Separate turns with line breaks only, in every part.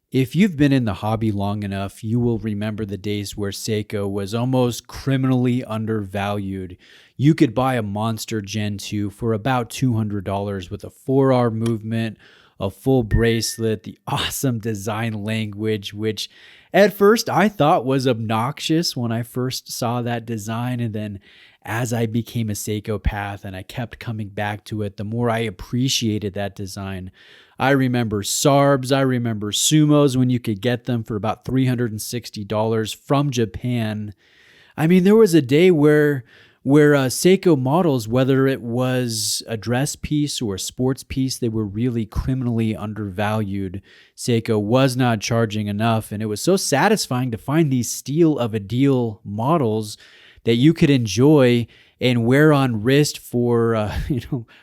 If you've been in the hobby long enough, you will remember the days where Seiko was almost criminally undervalued. You could buy a Monster Gen 2 for about $200 with a 4R movement, a full bracelet, the awesome design language, which at first I thought was obnoxious when I first saw that design. And then as I became a Seiko path and I kept coming back to it, the more I appreciated that design. I remember Sarbs, I remember Sumos when you could get them for about $360 from Japan. I mean, there was a day where Seiko models, whether it was a dress piece or a sports piece, they were really criminally undervalued. Seiko was not charging enough, and it was so satisfying to find these steal of a deal models that you could enjoy and wear on wrist for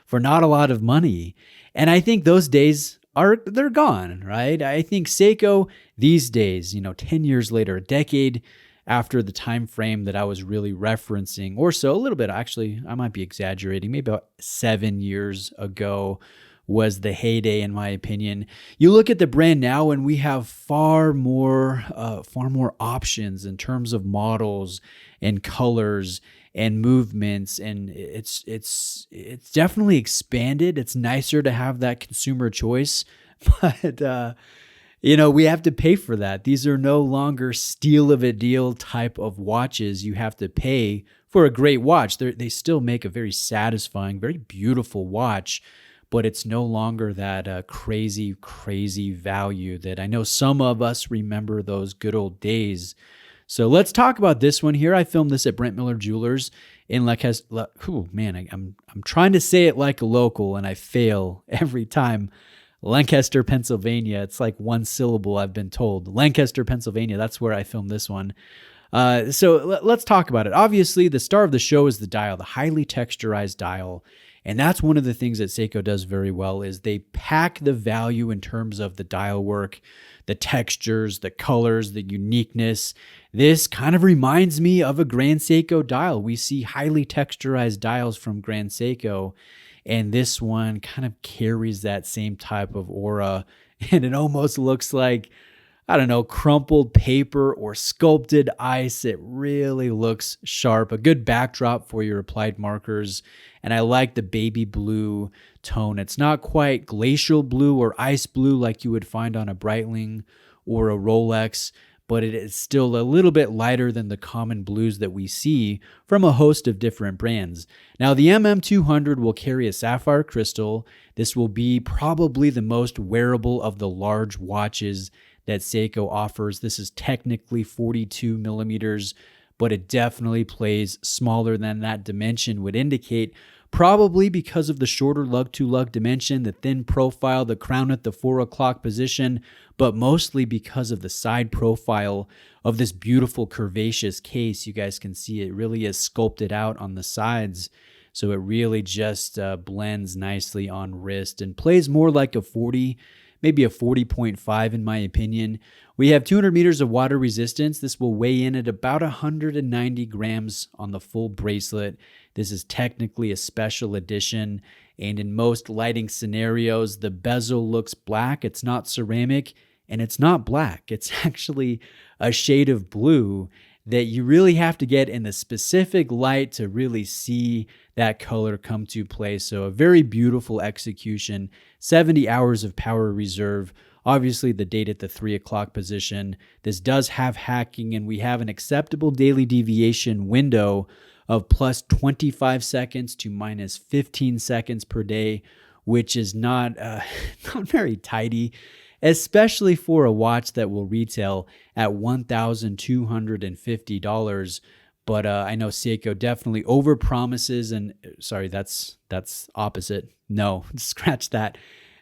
for not a lot of money. And I think those days they're gone, right? I think Seiko these days, 10 years later, a decade after the time frame that I was really referencing, or so, a little bit, actually, I might be exaggerating, maybe about 7 years ago was the heyday, in my opinion. You look at the brand now and we have far more options in terms of models and colors and movements, and it's definitely expanded. It's nicer to have that consumer choice, but we have to pay for that. These are no longer steal of a deal type of watches. You have to pay for a great watch. They still make a very satisfying, very beautiful watch, but it's no longer that crazy value that I know some of us remember those good old days. So let's talk about this one here. I filmed this at Brent Miller Jewelers in Lancaster. I'm trying to say it like a local and I fail every time. Lancaster, Pennsylvania. It's like one syllable, I've been told. Lancaster, Pennsylvania. That's where I filmed this one. So let's talk about it. Obviously, the star of the show is the dial, the highly texturized dial. And that's one of the things that Seiko does very well is they pack the value in terms of the dial work, the textures, the colors, the uniqueness. This kind of reminds me of a Grand Seiko dial. We see highly texturized dials from Grand Seiko, and this one kind of carries that same type of aura, and it almost looks like, I don't know, crumpled paper or sculpted ice. It really looks sharp. A good backdrop for your applied markers. And I like the baby blue tone. It's not quite glacial blue or ice blue like you would find on a Breitling or a Rolex, but it is still a little bit lighter than the common blues that we see from a host of different brands. Now, the MM200 will carry a sapphire crystal. This will be probably the most wearable of the large watches that Seiko offers. This is technically 42 millimeters, but it definitely plays smaller than that dimension would indicate, probably because of the shorter lug-to-lug dimension, the thin profile, the crown at the 4 o'clock position, but mostly because of the side profile of this beautiful curvaceous case. You guys can see it really is sculpted out on the sides, so it really just blends nicely on wrist and plays more like a 40, maybe a 40.5 in my opinion. We have 200 meters of water resistance. This will weigh in at about 190 grams on the full bracelet. This is technically a special edition, and in most lighting scenarios, the bezel looks black. It's not ceramic, and it's not black. It's actually a shade of blue that you really have to get in the specific light to really see that color come to play. So a very beautiful execution, 70 hours of power reserve. Obviously, the date at the 3 o'clock position. This does have hacking, and we have an acceptable daily deviation window of plus 25 seconds to minus 15 seconds per day, which is not very tidy, especially for a watch that will retail at $1,250. But I know Seiko definitely overpromises, and sorry, that's opposite. No, scratch that.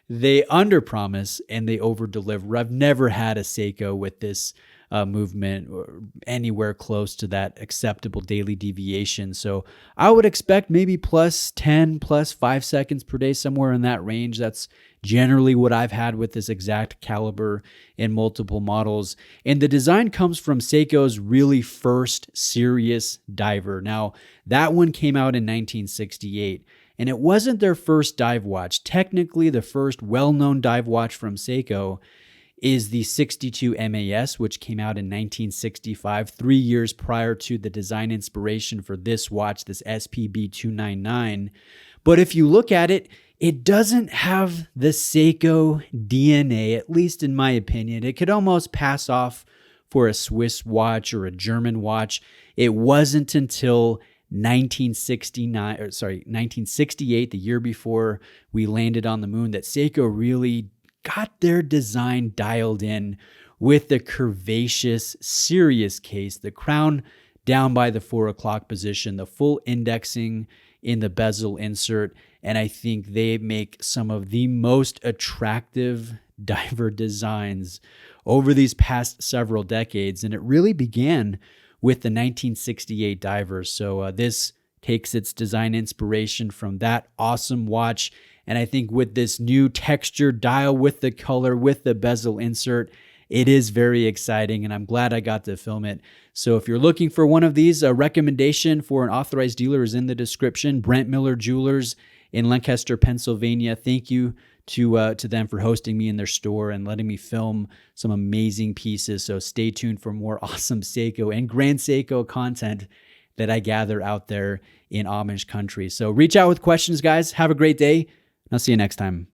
They underpromise and they overdeliver. I've never had a Seiko with this movement or anywhere close to that acceptable daily deviation. So I would expect maybe plus 10, plus 5 seconds per day, somewhere in that range. That's generally what I've had with this exact caliber in multiple models. And the design comes from Seiko's really first serious diver. Now, that one came out in 1968. And it wasn't their first dive watch. Technically, the first well-known dive watch from Seiko is the 62 MAS, which came out in 1965, 3 years prior to the design inspiration for this watch, this SPB 299. But if you look at it, it doesn't have the Seiko DNA, at least in my opinion. It could almost pass off for a Swiss watch or a German watch. It wasn't until 1968, the year before we landed on the moon, that Seiko really got their design dialed in with the curvaceous, serious case, the crown down by the 4 o'clock position, the full indexing in the bezel insert. And I think they make some of the most attractive diver designs over these past several decades. And it really began with the 1968 divers. So this takes its design inspiration from that awesome watch. And I think with this new texture dial, with the color, with the bezel insert, it is very exciting, and I'm glad I got to film it. So if you're looking for one of these, a recommendation for an authorized dealer is in the description. Brent Miller Jewelers in Lancaster, Pennsylvania. Thank you to them for hosting me in their store and letting me film some amazing pieces. So stay tuned for more awesome Seiko and Grand Seiko content that I gather out there in Amish country. So reach out with questions, guys. Have a great day. I'll see you next time.